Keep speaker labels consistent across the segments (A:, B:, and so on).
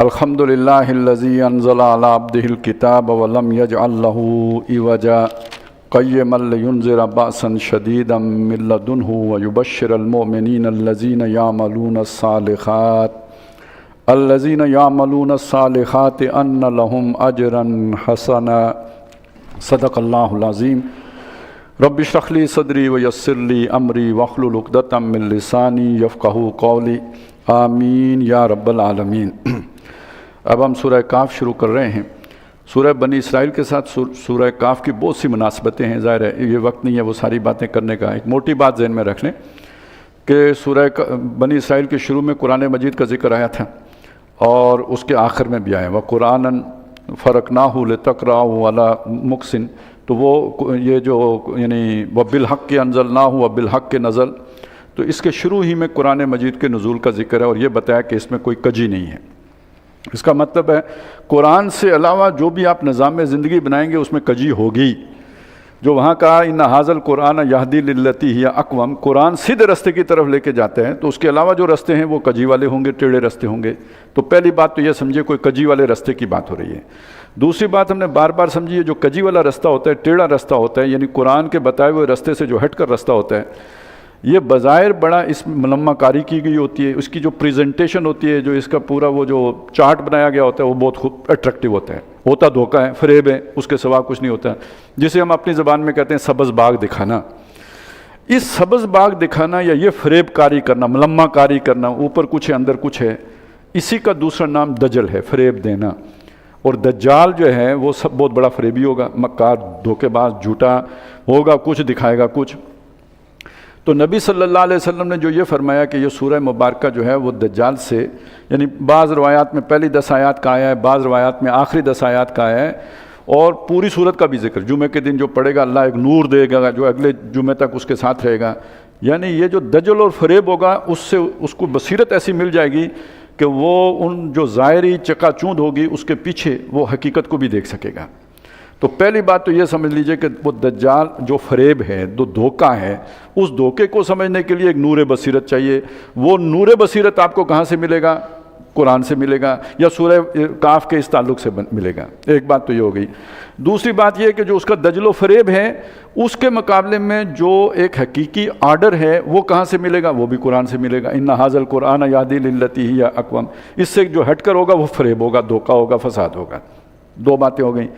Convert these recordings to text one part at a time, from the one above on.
A: الحمدللہ الذی انزل علی عبدہ الکتاب ولم یجعل لہ عوجا قیما لینذر بأسا شدیدا من لدنہ ویبشر المؤمنین الذین یعملون الصالحات ان لہم اجرا حسنا۔ صدق اللہ العظیم۔ رب اشرح لی صدری ویسر لی امری واحلل عقدۃ من لسانی یفقہوا قولی، آمین یا رب العالمین۔ اب ہم سورہ کاف شروع کر رہے ہیں۔ سورہ بنی اسرائیل کے ساتھ سورہ کاف کی بہت سی مناسبتیں ہیں، ظاہر ہے یہ وقت نہیں ہے وہ ساری باتیں کرنے کا۔ ایک موٹی بات ذہن میں رکھ لیں کہ سورہ بنی اسرائیل کے شروع میں قرآن مجید کا ذکر آیا تھا اور اس کے آخر میں بھی آیا وَقُرْآنًا فَرَقْنَاهُ لِتَقْرَأَهُ عَلَىٰ مُقْسٍ، تو وہ یہ جو یعنی وَبِالْحَقِّ أَنزَلْنَاهُ وَبِالْحَقِّ نَزَلَ، تو اس کے شروع ہی میں قرآن مجید کے نزول کا ذکر ہے اور یہ بتایا کہ اس میں کوئی کجی نہیں ہے۔ اس کا مطلب ہے قرآن سے علاوہ جو بھی آپ نظام زندگی بنائیں گے اس میں کجی ہوگی۔ جو وہاں کہا ان ھذا القرآن یہدی للتی ہی اقوم، قرآن سیدھے رستے کی طرف لے کے جاتے ہیں، تو اس کے علاوہ جو رستے ہیں وہ کجی والے ہوں گے، ٹیڑھے رستے ہوں گے۔ تو پہلی بات تو یہ سمجھے کوئی کجی والے رستے کی بات ہو رہی ہے۔ دوسری بات ہم نے بار بار سمجھی ہے، جو کجی والا رستہ ہوتا ہے، ٹیڑھا رستہ ہوتا ہے، یعنی قرآن کے بتائے ہوئے رستے سے جو ہٹ کر رستہ ہوتا ہے، یہ بظاہر بڑا اس میں ملمہ کاری کی گئی ہوتی ہے، اس کی جو پریزنٹیشن ہوتی ہے، جو اس کا پورا وہ جو چارٹ بنایا گیا ہوتا ہے وہ بہت خوب اٹریکٹیو ہوتا ہے، ہوتا دھوکہ ہے، فریب ہے، اس کے سوا کچھ نہیں ہوتا، جسے ہم اپنی زبان میں کہتے ہیں سبز باغ دکھانا۔ اس سبز باغ دکھانا یا یہ فریب کاری کرنا، ملمہ کاری کرنا، اوپر کچھ ہے اندر کچھ ہے، اسی کا دوسرا نام دجل ہے، فریب دینا۔ اور دجال جو ہے وہ سب بہت بڑا فریبی ہوگا، مکار، دھوکے باز، جھوٹا ہوگا، کچھ دکھائے گا کچھ۔ تو نبی صلی اللہ علیہ وسلم نے جو یہ فرمایا کہ یہ سورہ مبارکہ جو ہے وہ دجال سے، یعنی بعض روایات میں پہلی 10 آیات کا آیا ہے، بعض روایات میں آخری 10 آیات کا آیا ہے، اور پوری صورت کا بھی ذکر، جمعے کے دن جو پڑھے گا اللہ ایک نور دے گا جو اگلے جمعے تک اس کے ساتھ رہے گا۔ یعنی یہ جو دجل اور فریب ہوگا اس سے اس کو بصیرت ایسی مل جائے گی کہ وہ ان جو ظاہری چکا چوند ہوگی اس کے پیچھے وہ حقیقت کو بھی دیکھ سکے گا۔ تو پہلی بات تو یہ سمجھ لیجئے کہ وہ دجال جو فریب ہے، جو دھوکہ ہے، اس دھوکے کو سمجھنے کے لیے ایک نور بصیرت چاہیے۔ وہ نور بصیرت آپ کو کہاں سے ملے گا؟ قرآن سے ملے گا یا سورہ کاف کے اس تعلق سے ملے گا۔ ایک بات تو یہ ہو گئی۔ دوسری بات یہ ہے کہ جو اس کا دجل و فریب ہے اس کے مقابلے میں جو ایک حقیقی آرڈر ہے وہ کہاں سے ملے گا؟ وہ بھی قرآن سے ملے گا۔ ان ھذا القرآن یہدی للتی ہی اقوم، اس سے جو ہٹ کر ہوگا وہ فریب ہوگا، دھوکہ ہوگا، فساد ہوگا۔ دو باتیں ہو گئیں۔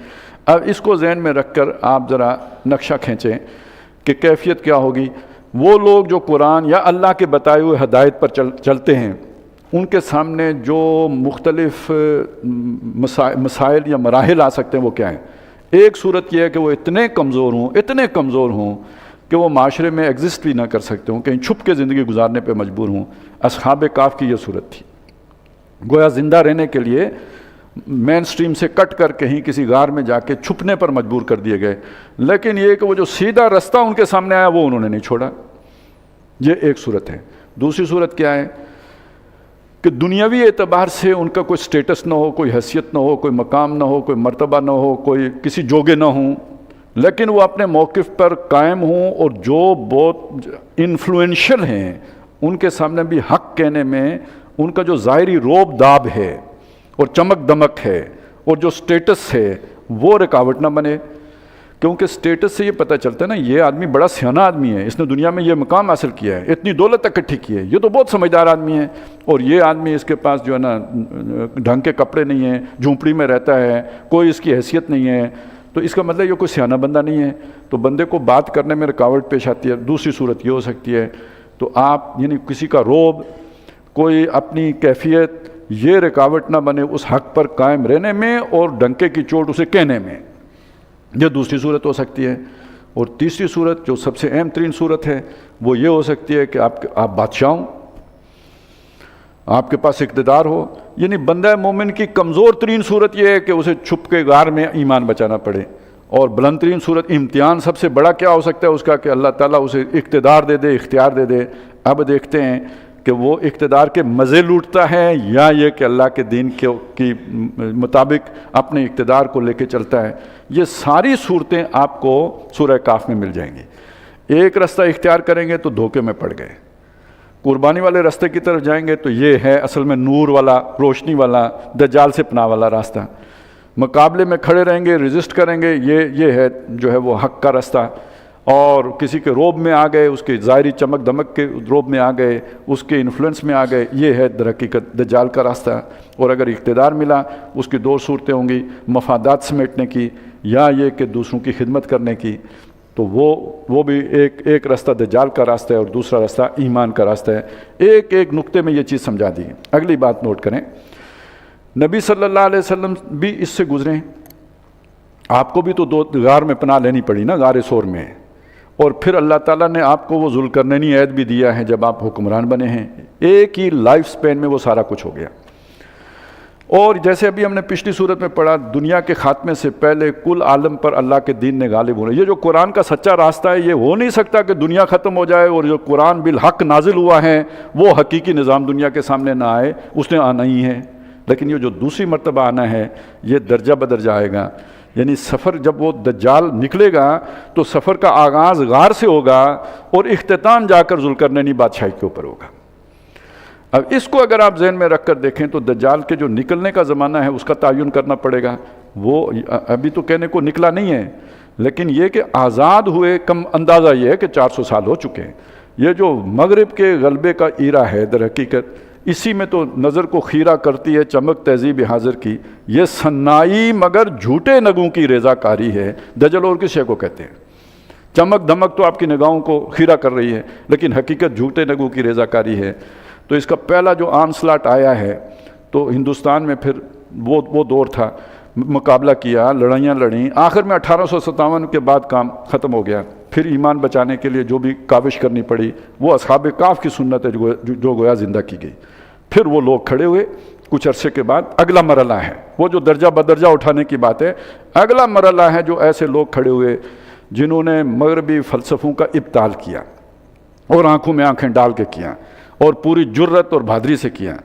A: اب اس کو ذہن میں رکھ کر آپ ذرا نقشہ کھینچیں کہ کیفیت کیا ہوگی۔ وہ لوگ جو قرآن یا اللہ کے بتائے ہوئے ہدایت پر چلتے ہیں، ان کے سامنے جو مختلف مسائل یا مراحل آ سکتے ہیں وہ کیا ہیں؟ ایک صورت یہ ہے کہ وہ اتنے کمزور ہوں کہ وہ معاشرے میں ایگزسٹ بھی نہ کر سکتے ہوں، کہیں چھپ کے زندگی گزارنے پہ مجبور ہوں۔ اصحاب کاف کی یہ صورت تھی، گویا زندہ رہنے کے لیے مین سٹریم سے کٹ کر کہیں کسی غار میں جا کے چھپنے پر مجبور کر دیے گئے، لیکن یہ کہ وہ جو سیدھا رستہ ان کے سامنے آیا وہ انہوں نے نہیں چھوڑا۔ یہ ایک صورت ہے۔ دوسری صورت کیا ہے کہ دنیاوی اعتبار سے ان کا کوئی سٹیٹس نہ ہو، کوئی حیثیت نہ ہو، کوئی مقام نہ ہو، کوئی مرتبہ نہ ہو، کوئی کسی جوگے نہ ہوں، لیکن وہ اپنے موقف پر قائم ہوں، اور جو بہت انفلوئنشل ہیں ان کے سامنے بھی حق کہنے میں ان کا جو ظاہری روب داب ہے اور چمک دمک ہے اور جو سٹیٹس ہے وہ رکاوٹ نہ بنے۔ کیونکہ سٹیٹس سے یہ پتہ چلتا ہے نا، یہ آدمی بڑا سیانہ آدمی ہے، اس نے دنیا میں یہ مقام حاصل کیا ہے، اتنی دولت اکٹھی کی ہے، یہ تو بہت سمجھدار آدمی ہے، اور یہ آدمی اس کے پاس جو ہے نا ڈھنگ کے کپڑے نہیں ہیں، جھونپڑی میں رہتا ہے، کوئی اس کی حیثیت نہیں ہے، تو اس کا مطلب یہ کوئی سیانہ بندہ نہیں ہے، تو بندے کو بات کرنے میں رکاوٹ پیش آتی ہے۔ دوسری صورت یہ ہو سکتی ہے تو آپ یعنی کسی کا روب، کوئی اپنی کیفیت، یہ رکاوٹ نہ بنے اس حق پر قائم رہنے میں اور ڈنکے کی چوٹ اسے کہنے میں، یہ دوسری صورت ہو سکتی ہے۔ اور تیسری صورت جو سب سے اہم ترین صورت ہے وہ یہ ہو سکتی ہے کہ آپ بادشاہ ہوں، آپ کے پاس اقتدار ہو۔ یعنی بندہ مومن کی کمزور ترین صورت یہ ہے کہ اسے چھپ کے غار میں ایمان بچانا پڑے، اور بلند ترین صورت، امتحان سب سے بڑا کیا ہو سکتا ہے اس کا کہ اللہ تعالیٰ اسے اقتدار دے دے، اختیار دے دے۔ اب دیکھتے ہیں کہ وہ اقتدار کے مزے لوٹتا ہے یا یہ کہ اللہ کے دین کی مطابق اپنے اقتدار کو لے کے چلتا ہے۔ یہ ساری صورتیں آپ کو سورہ کاف میں مل جائیں گی۔ ایک رستہ اختیار کریں گے تو دھوکے میں پڑ گئے، قربانی والے راستے کی طرف جائیں گے تو یہ ہے اصل میں نور والا، روشنی والا، دجال سے پناہ والا راستہ۔ مقابلے میں کھڑے رہیں گے، ریزسٹ کریں گے، یہ ہے جو ہے وہ حق کا راستہ۔ اور کسی کے روب میں آ گئے، اس کی ظاہری چمک دمک کے روب میں آ گئے، اس کے انفلوئنس میں آ گئے، یہ ہے در حقیقت دجال کا راستہ۔ اور اگر اقتدار ملا، اس کی دو صورتیں ہوں گی، مفادات سمیٹنے کی یا یہ کہ دوسروں کی خدمت کرنے کی، تو وہ بھی ایک راستہ دجال کا راستہ ہے اور دوسرا راستہ ایمان کا راستہ ہے۔ ایک نقطے میں یہ چیز سمجھا دی ہے۔ اگلی بات نوٹ کریں، نبی صلی اللہ علیہ وسلم بھی اس سے گزرے ہیں، آپ کو بھی تو غار میں پناہ لینی پڑی نا، غار ثور میں، اور پھر اللہ تعالیٰ نے آپ کو وہ ذوالقرنینی عہد بھی دیا ہے جب آپ حکمران بنے ہیں۔ ایک ہی لائف سپین میں وہ سارا کچھ ہو گیا۔ اور جیسے ابھی ہم نے پچھلی صورت میں پڑھا، دنیا کے خاتمے سے پہلے کل عالم پر اللہ کے دین نے غالب ہونا۔ یہ جو قرآن کا سچا راستہ ہے، یہ ہو نہیں سکتا کہ دنیا ختم ہو جائے اور جو قرآن بالحق نازل ہوا ہے وہ حقیقی نظام دنیا کے سامنے نہ آئے، اس نے آنا ہی ہے۔ لیکن یہ جو دوسری مرتبہ آنا ہے یہ درجہ بدرجہ آئے گا، یعنی سفر جب وہ دجال نکلے گا تو سفر کا آغاز غار سے ہوگا اور اختتام جا کر ذوالقرنینی بادشاہی کے اوپر ہوگا۔ اب اس کو اگر آپ ذہن میں رکھ کر دیکھیں تو دجال کے جو نکلنے کا زمانہ ہے اس کا تعین کرنا پڑے گا۔ وہ ابھی تو کہنے کو نکلا نہیں ہے، لیکن یہ کہ آزاد ہوئے، کم اندازہ یہ ہے کہ 400 سال ہو چکے ہیں۔ یہ جو مغرب کے غلبے کا ایرا ہے در حقیقت اسی میں تو نظر کو خیرہ کرتی ہے چمک تہذیب حاضر کی، یہ صنائی مگر جھوٹے نگوں کی رضا کاری ہے۔ دجل اور کس شے کو کہتے ہیں؟ چمک دمک تو آپ کی نگاہوں کو خیرہ کر رہی ہے، لیکن حقیقت جھوٹے نگوں کی رضا کاری ہے۔ تو اس کا پہلا جو آن سلاٹ آیا ہے تو ہندوستان میں پھر وہ دور تھا، مقابلہ کیا، لڑائیاں لڑیں، آخر میں 1857 کے بعد کام ختم ہو گیا۔ پھر ایمان بچانے کے لیے جو بھی کاوش کرنی پڑی وہ اصحاب کہف کی سنت ہے جو گویا زندہ کی گئی۔ پھر وہ لوگ کھڑے ہوئے، کچھ عرصے کے بعد اگلا مرحلہ ہے، وہ جو درجہ بدرجہ اٹھانے کی بات ہے، اگلا مرحلہ ہے جو ایسے لوگ کھڑے ہوئے جنہوں نے مغربی فلسفوں کا ابطال کیا اور آنکھوں میں آنکھیں ڈال کے کیا اور پوری جرت اور بہادری سے کیا۔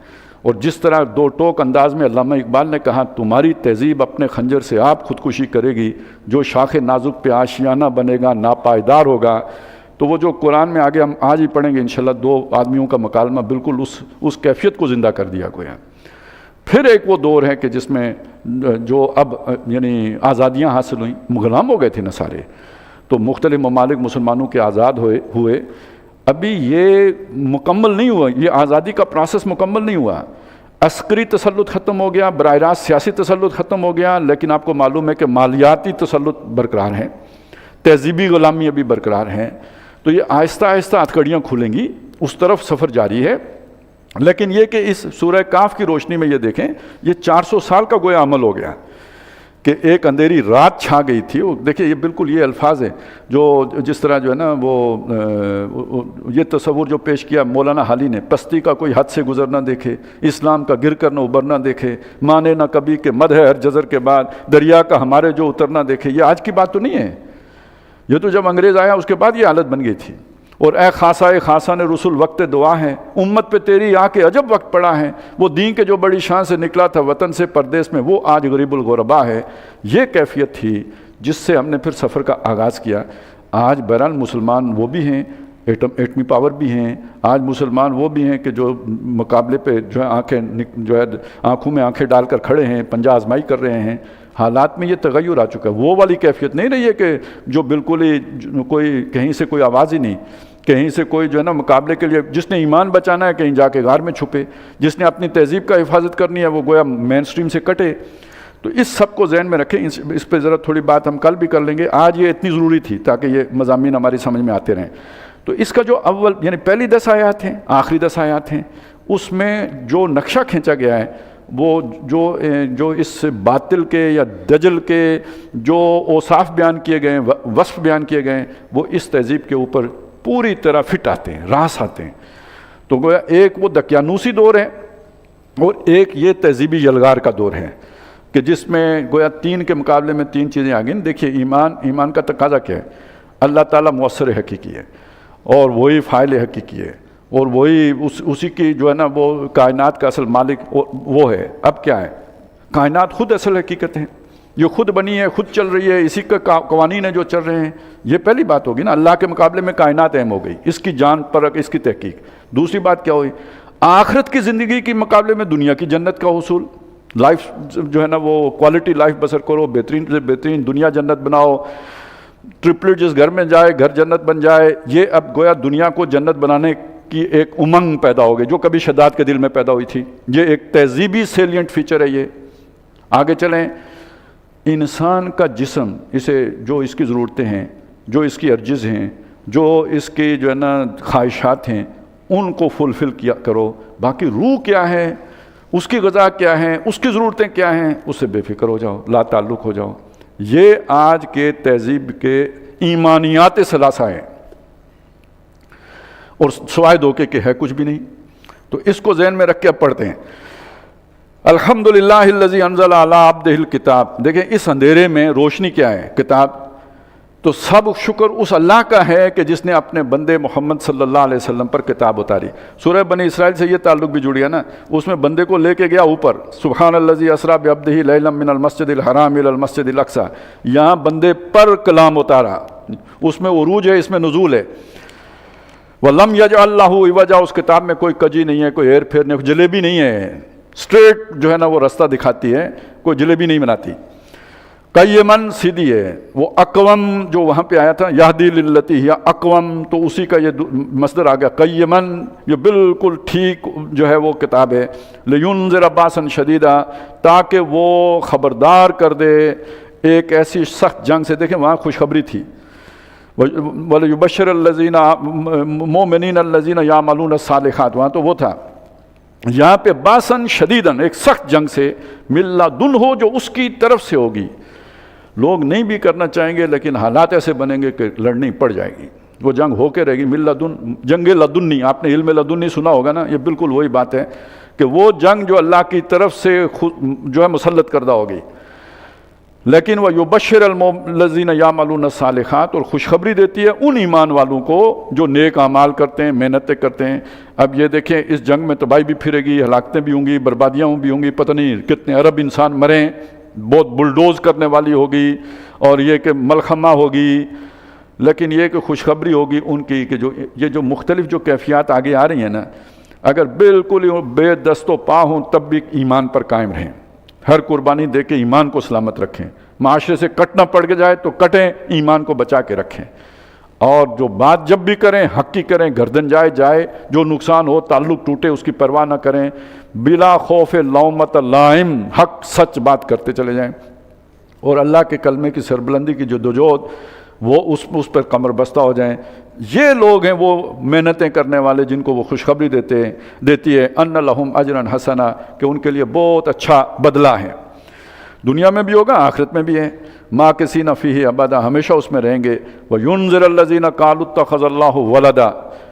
A: اور جس طرح دو ٹوک انداز میں علامہ اقبال نے کہا، تمہاری تہذیب اپنے خنجر سے آپ خودکشی کرے گی، جو شاخ نازک پہ آشیانہ بنے گا ناپائیدار ہوگا۔ تو وہ جو قرآن میں آگے ہم آج ہی پڑھیں گے انشاءاللہ، دو آدمیوں کا مکالمہ بالکل اس کیفیت کو زندہ کر دیا گویا۔ پھر ایک وہ دور ہے کہ جس میں جو اب یعنی آزادیاں حاصل ہوئیں، غلام ہو گئے تھے نا سارے، تو مختلف ممالک مسلمانوں کے آزاد ہوئے۔ ابھی یہ مکمل نہیں ہوا، یہ آزادی کا پروسیس مکمل نہیں ہوا۔ عسکری تسلط ختم ہو گیا، براہ راست سیاسی تسلط ختم ہو گیا، لیکن آپ کو معلوم ہے کہ مالیاتی تسلط برقرار ہے، تہذیبی غلامی ابھی برقرار ہے۔ تو یہ آہستہ آہستہ ہتھکڑیاں کھلیں گی، اس طرف سفر جاری ہے۔ لیکن یہ کہ اس سورہ کہف کی روشنی میں یہ دیکھیں، یہ 400 سال کا گویا عمل ہو گیا کہ ایک اندھیری رات چھا گئی تھی۔ دیکھیں یہ بالکل یہ الفاظ ہیں جو جس طرح جو ہے نا وہ یہ تصور جو پیش کیا مولانا حالی نے، پستی کا کوئی حد سے گزر نہ دیکھے، اسلام کا گر کر نہ ابر نہ دیکھے، مانے نہ کبھی کہ مد ہے ہر جزر کے بعد، دریا کا ہمارے جو اتر نہ دیکھے۔ یہ آج کی بات تو نہیں ہے، یہ تو جب انگریز آیا اس کے بعد یہ حالت بن گئی تھی۔ اور اے خاصہ نے رسول وقت دعا ہے، امت پہ تیری آ کے عجب وقت پڑا ہے، وہ دین کے جو بڑی شان سے نکلا تھا وطن سے پردیس میں، وہ آج غریب الغربا ہے۔ یہ کیفیت تھی جس سے ہم نے پھر سفر کا آغاز کیا۔ آج بہرحال مسلمان وہ بھی ہیں، ایٹمی پاور بھی ہیں، آج مسلمان وہ بھی ہیں کہ جو مقابلے پہ جو ہے آنکھوں میں آنکھیں ڈال کر کھڑے ہیں، پنجہ آزمائی کر رہے ہیں۔ حالات میں یہ تغیر آ چکا ہے، وہ والی کیفیت نہیں رہی ہے کہ جو بالکل ہی کوئی کہیں سے کوئی آواز ہی نہیں، کہیں سے کوئی جو ہے نا مقابلے کے لیے جس نے ایمان بچانا ہے کہیں جا کے غار میں چھپے، جس نے اپنی تہذیب کا حفاظت کرنی ہے وہ گویا مین سٹریم سے کٹے۔ تو اس سب کو ذہن میں رکھیں، اس پہ ذرا تھوڑی بات ہم کل بھی کر لیں گے، آج یہ اتنی ضروری تھی تاکہ یہ مضامین ہماری سمجھ میں آتے رہیں۔ تو اس کا جو اول یعنی پہلی 10 آیات ہیں، آخری 10 آیات ہیں، اس میں جو نقشہ کھینچا گیا ہے وہ جو اس باطل کے یا دجل کے جو اوصاف بیان کیے گئے ہیں، وصف بیان کیے گئے ہیں، وہ اس تہذیب کے اوپر پوری طرح فٹ آتے ہیں، راس آتے ہیں۔ تو گویا ایک وہ دقیانوسی دور ہے اور ایک یہ تہذیبی یلغار کا دور ہے کہ جس میں گویا 3 کے مقابلے میں 3 چیزیں آ گئیں۔ دیکھیے ایمان کا تقاضا کیا ہے؟ اللہ تعالیٰ مؤثر حقیقی ہے اور وہی فاعل حقیقی ہے اور وہی اسی کی جو ہے نا وہ کائنات کا اصل مالک وہ ہے۔ اب کیا ہے؟ کائنات خود اصل حقیقت ہے، یہ خود بنی ہے، خود چل رہی ہے، اسی کا قوانین ہے جو چل رہے ہیں، یہ پہلی بات ہوگی نا، اللہ کے مقابلے میں کائنات اہم ہو گئی، اس کی جان پرکھ، اس کی تحقیق۔ دوسری بات کیا ہوئی؟ آخرت کی زندگی کے مقابلے میں دنیا کی جنت کا حصول، لائف جو ہے نا وہ کوالٹی لائف بسر کرو، بہترین سے بہترین دنیا جنت بناؤ، ٹرپلٹ جس گھر میں جائے گھر جنت بن جائے۔ یہ اب گویا دنیا کو جنت بنانے کی ایک امنگ پیدا ہو گئی جو کبھی شداد کے دل میں پیدا ہوئی تھی، یہ ایک تہذیبی سیلینٹ فیچر ہے۔ یہ آگے چلیں، انسان کا جسم، اسے جو اس کی ضرورتیں ہیں، جو اس کی ارجز ہیں، جو اس کی جو ہے نا خواہشات ہیں، ان کو فلفل کیا کرو، باقی روح کیا ہے، اس کی غذا کیا ہے، اس کی ضرورتیں کیا ہیں، اس سے بے فکر ہو جاؤ، لا تعلق ہو جاؤ۔ یہ آج کے تہذیب کے ایمانیات ثلاثہ ہیں، اور سوائے دھوکے کے ہے کچھ بھی نہیں۔ تو اس کو ذہن میں رکھ کے اب پڑھتے ہیں۔ الحمدللہ الذی انزل علی عبدہ الکتاب۔ دیکھیں اس اندھیرے میں روشنی کیا ہے؟ کتاب۔ تو سب شکر اس اللہ کا ہے کہ جس نے اپنے بندے محمد صلی اللہ علیہ وسلم پر کتاب اتاری۔ سورہ بنی اسرائیل سے یہ تعلق بھی جڑیا نا، اس میں بندے کو لے کے گیا اوپر، سبحان الذی اسریٰ بعبدہ لیلا من المسجد الحرام الی المسجد الاقصی، یہاں بندے پر کلام اتارا، اس میں عروج ہے، اس میں نزول ہے۔ وَلَمْ يَجْعَلْ لَهُ عِوَجًا، اس کتاب میں کوئی کجی نہیں ہے، کوئی ہیر پھیر نہیں، کوئی جلیبی نہیں ہے، اسٹریٹ جو ہے نا وہ رستہ دکھاتی ہے، کوئی جلیبی نہیں بناتی۔ قیمن سیدھی ہے، وہ اقوم جو وہاں پہ آیا تھا، یہدی للتی ہی اقوم، تو اسی کا یہ مصدر آ گیا قیمن، یہ بالکل ٹھیک جو ہے وہ کتاب ہے۔ لینذر باسا شدیدا، تاکہ وہ خبردار کر دے ایک ایسی سخت جنگ سے۔ دیکھیں وہاں خوشخبری تھی، وَلِيُبَشِّرَ الَّذِينَ مُؤْمِنِينَ الَّذِينَ يَعْمَلُونَ الصَّالِحَاتِ، وہاں تو وہ تھا۔ یہاں پہ باسن شدیدن، ایک سخت جنگ سے، ملا دن ہو جو اس کی طرف سے ہوگی۔ لوگ نہیں بھی کرنا چاہیں گے لیکن حالات ایسے بنیں گے کہ لڑنی پڑ جائے گی، وہ جنگ ہو کے رہے گی۔ مل لدن، جنگ لدنی، آپ نے علم لدنی سنا ہوگا نا، یہ بالکل وہی بات ہے کہ وہ جنگ جو اللہ کی طرف سے جو ہے مسلط کردہ ہوگی۔ لیکن وہ یبشر الذین یعملون الصالحات، اور خوشخبری دیتی ہے ان ایمان والوں کو جو نیک اعمال کرتے ہیں، محنتیں کرتے ہیں۔ اب یہ دیکھیں اس جنگ میں تباہی بھی پھرے گی، ہلاکتیں بھی ہوں گی، بربادیاں بھی ہوں گی، پتہ نہیں کتنے ارب انسان مریں، بہت بلڈوز کرنے والی ہوگی، اور یہ کہ ملخمہ ہوگی، لیکن یہ کہ خوشخبری ہوگی ان کی کہ جو مختلف جو کیفیات آگے آ رہی ہیں نا، اگر بالکل بے دست و پا ہوں تب بھی ایمان پر قائم رہیں، ہر قربانی دے کے ایمان کو سلامت رکھیں، معاشرے سے کٹنا پڑ کے جائے تو کٹیں، ایمان کو بچا کے رکھیں، اور جو بات جب بھی کریں حق کی کریں، گردن جائے، جو نقصان ہو، تعلق ٹوٹے، اس کی پرواہ نہ کریں، بلا خوف لومت لائم، حق سچ بات کرتے چلے جائیں، اور اللہ کے کلمے کی سربلندی کی جو دجود وہ اس پر کمر بستہ ہو جائیں۔ یہ لوگ ہیں وہ محنتیں کرنے والے جن کو وہ خوشخبری دیتی ہے ان لہم اجرا حسنا، کہ ان کے لیے بہت اچھا بدلہ ہے، دنیا میں بھی ہوگا آخرت میں بھی ہے۔ ماکثین فیہ ابدا، ہمیشہ اس میں رہیں گے۔ وینذر الذین قالوا اتخذ اللہ ولدا،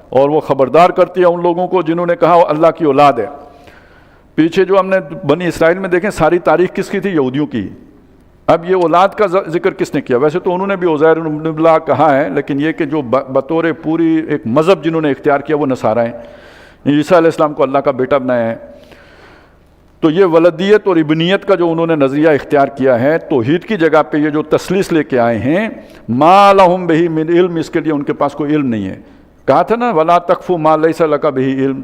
A: اور وہ خبردار کرتی ہے ان لوگوں کو جنہوں نے کہا وہ اللہ کی اولاد ہے۔ پیچھے جو ہم نے بنی اسرائیل میں دیکھیں ساری تاریخ کس کی تھی؟ یہودیوں کی۔ اب یہ اولاد کا ذکر کس نے کیا؟ ویسے تو انہوں نے بھی عزیر ابن اللہ کہا ہے، لیکن یہ کہ جو بطور پوری ایک مذہب جنہوں نے اختیار کیا وہ نصارہ ہیں، عیسیٰ علیہ السلام کو اللہ کا بیٹا بنایا ہے۔ تو یہ ولدیت اور ابنیت کا جو انہوں نے نظریہ اختیار کیا ہے، توحید کی جگہ پہ یہ جو تثلیث لے کے آئے ہیں، ما لہم بہ من علم، اس کے لیے ان کے پاس کوئی علم نہیں ہے۔ کہا تھا نا ولا تقف ما لیس لک بہ علم،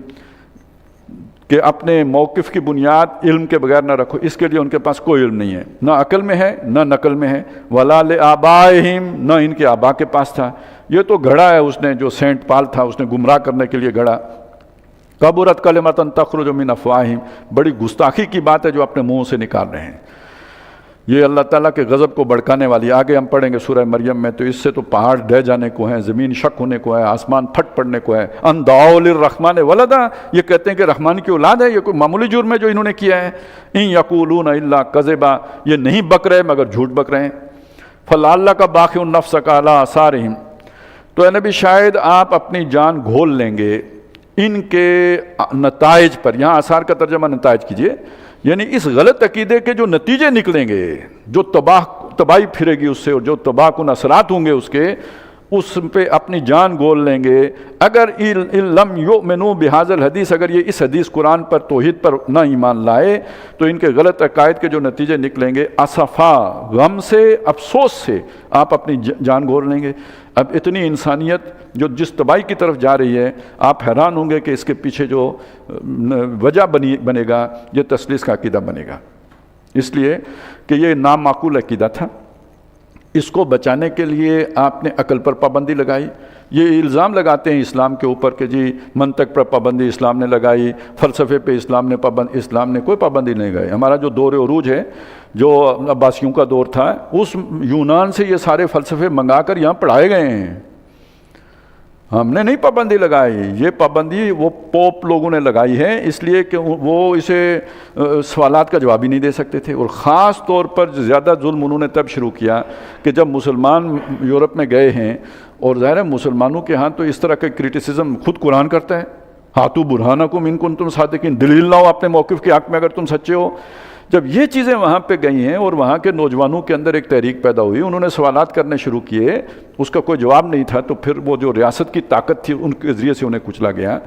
A: کہ اپنے موقف کی بنیاد علم کے بغیر نہ رکھو، اس کے لیے ان کے پاس کوئی علم نہیں ہے، نہ عقل میں ہے نہ نقل میں ہے۔ ولا لآبائہم، نہ ان کے آبا کے پاس تھا، یہ تو گھڑا ہے اس نے، جو سینٹ پال تھا اس نے گمراہ کرنے کے لیے گھڑا۔ کبرت کلمۃ تخرج من افواہہم، بڑی گستاخی کی بات ہے جو اپنے منہ سے نکال رہے ہیں، یہ اللہ تعالیٰ کے غضب کو بھڑکانے والی۔ آگے ہم پڑھیں گے سورہ مریم میں، تو اس سے تو پہاڑ ڈہ جانے کو ہیں، زمین شک ہونے کو ہے، آسمان پھٹ پڑنے کو ہے۔ ان دعوا للرحمن ولدا، یہ کہتے ہیں کہ رحمان کی اولاد ہے، یہ کوئی معمولی جرم ہے جو انہوں نے کیا ہے۔ ان یقولون الا کذبا، یہ نہیں بک رہے مگر جھوٹ بک رہے ہیں۔ فلعلک باخع نفسک علی آثارہم، تو اے نبی شاید آپ اپنی جان گھول لیں گے ان کے نتائج پر، یہاں آثار کا ترجمہ نتائج کیجئے، یعنی اس غلط عقیدے کے جو نتیجے نکلیں گے، جو تباہی پھرے گی اس سے، اور جو تباہ کن اثرات ہوں گے اس کے، اس پہ اپنی جان گول لیں گے. اگر لم یؤمنوا بہذا الحدیث، اگر یہ اس حدیث قرآن پر توحید پر نہ ایمان لائے تو ان کے غلط عقائد کے جو نتیجے نکلیں گے، اسفا، غم سے، افسوس سے آپ اپنی جان گول لیں گے. اب اتنی انسانیت جو جس تباہی کی طرف جا رہی ہے، آپ حیران ہوں گے کہ اس کے پیچھے جو وجہ بنے گا یہ تثلیث کا عقیدہ بنے گا. اس لیے کہ یہ نامعقول عقیدہ تھا. اس کو بچانے کے لیے آپ نے عقل پر پابندی لگائی. یہ الزام لگاتے ہیں اسلام کے اوپر کہ جی منطق پر پابندی اسلام نے لگائی، فلسفے پہ اسلام نے کوئی پابندی نہیں لگائی. ہمارا جو دور عروج ہے، جو عباسیوں کا دور تھا، اس یونان سے یہ سارے فلسفے منگا کر یہاں پڑھائے گئے ہیں. ہم نے نہیں پابندی لگائی، یہ پابندی وہ پوپ لوگوں نے لگائی ہے، اس لیے کہ وہ اسے سوالات کا جواب ہی نہیں دے سکتے تھے. اور خاص طور پر زیادہ ظلم انہوں نے تب شروع کیا کہ جب مسلمان یورپ میں گئے ہیں، اور ظاہر ہے مسلمانوں کے ہاں تو اس طرح کا کرٹیسزم خود قرآن کرتا ہے. ہاتھو برہانکم ان کنتم صادقین، دلیل لاؤ اپنے موقف کے حق میں اگر تم سچے ہو. جب یہ چیزیں وہاں پہ گئی ہیں اور وہاں کے نوجوانوں کے اندر ایک تحریک پیدا ہوئی، انہوں نے سوالات کرنے شروع کیے، اس کا کوئی جواب نہیں تھا، تو پھر وہ جو ریاست کی طاقت تھی ان کے ذریعے سے انہیں کچلا گیا.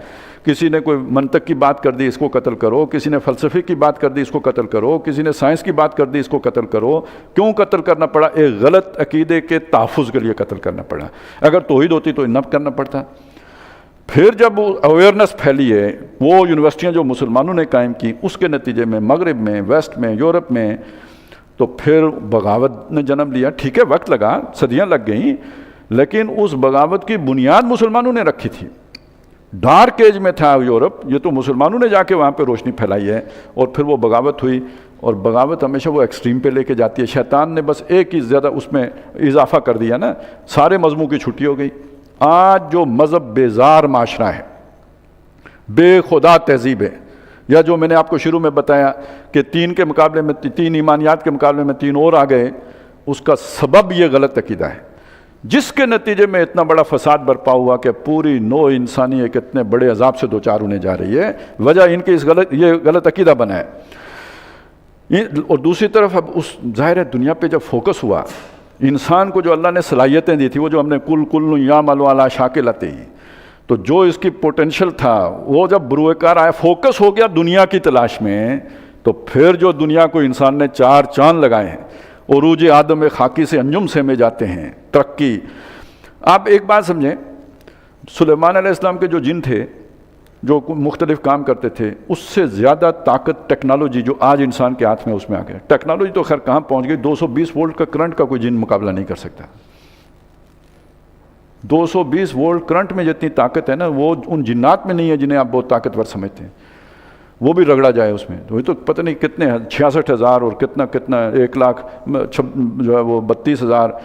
A: کسی نے کوئی منطق کی بات کر دی، اس کو قتل کرو. کسی نے فلسفے کی بات کر دی، اس کو قتل کرو. کسی نے سائنس کی بات کر دی، اس کو قتل کرو. کیوں قتل کرنا پڑا؟ ایک غلط عقیدے کے تحفظ کے لیے قتل کرنا پڑا. اگر توحید ہوتی تو نہ کرنا پڑتا. پھر جب اویئرنس پھیلی ہے، وہ یونیورسٹیاں جو مسلمانوں نے قائم کی، اس کے نتیجے میں مغرب میں، ویسٹ میں، یورپ میں، تو پھر بغاوت نے جنم لیا. ٹھیک ہے، وقت لگا، صدیاں لگ گئیں، لیکن اس بغاوت کی بنیاد مسلمانوں نے رکھی تھی. ڈارک ایج میں تھا یورپ، یہ تو مسلمانوں نے جا کے وہاں پہ روشنی پھیلائی ہے، اور پھر وہ بغاوت ہوئی. اور بغاوت ہمیشہ وہ ایکسٹریم پہ لے کے جاتی ہے. شیطان نے بس ایک ہی زیادہ اس میں اضافہ کر دیا نا، سارے مذہبوں کی چھٹی ہو گئی. آج جو مذہب بیزار معاشرہ ہے، بے خدا تہذیب ہے، یا جو میں نے آپ کو شروع میں بتایا کہ 3 کے مقابلے میں 3 ایمانیات کے مقابلے میں 3 اور آ گئے، اس کا سبب یہ غلط عقیدہ ہے، جس کے نتیجے میں اتنا بڑا فساد برپا ہوا کہ پوری نوع انسانی ایک اتنے بڑے عذاب سے دوچار ہونے جا رہی ہے. وجہ ان کے یہ غلط عقیدہ بنا ہے. اور دوسری طرف اب اس ظاہر ہے دنیا پہ جب فوکس ہوا، انسان کو جو اللہ نے صلاحیتیں دی تھی، وہ جو ہم نے کل یعمل علی شاکلتہ، تو جو اس کی پوٹینشل تھا وہ جب بروئے کار آیا، فوکس ہو گیا دنیا کی تلاش میں، تو پھر جو دنیا کو انسان نے 4 چاند لگائے ہیں، عروج آدم خاکی سے انجم سے میں جاتے ہیں، ترقی. آپ ایک بات سمجھیں، سلیمان علیہ السلام کے جو جن تھے جو مختلف کام کرتے تھے، اس سے زیادہ طاقت ٹیکنالوجی جو آج انسان کے ہاتھ میں اس میں آ گیا. ٹیکنالوجی تو خیر کہاں پہنچ گئی، 220 وولٹ کا کرنٹ کا کوئی جن مقابلہ نہیں کر سکتا. 220 وولٹ کرنٹ میں جتنی طاقت ہے نا، وہ ان جنات میں نہیں ہے جنہیں آپ بہت طاقتور سمجھتے ہیں. وہ بھی رگڑا جائے اس میں تو یہ تو پتہ نہیں کتنے 66,000 اور کتنا 1 لاکھ جو ہے وہ 32,000.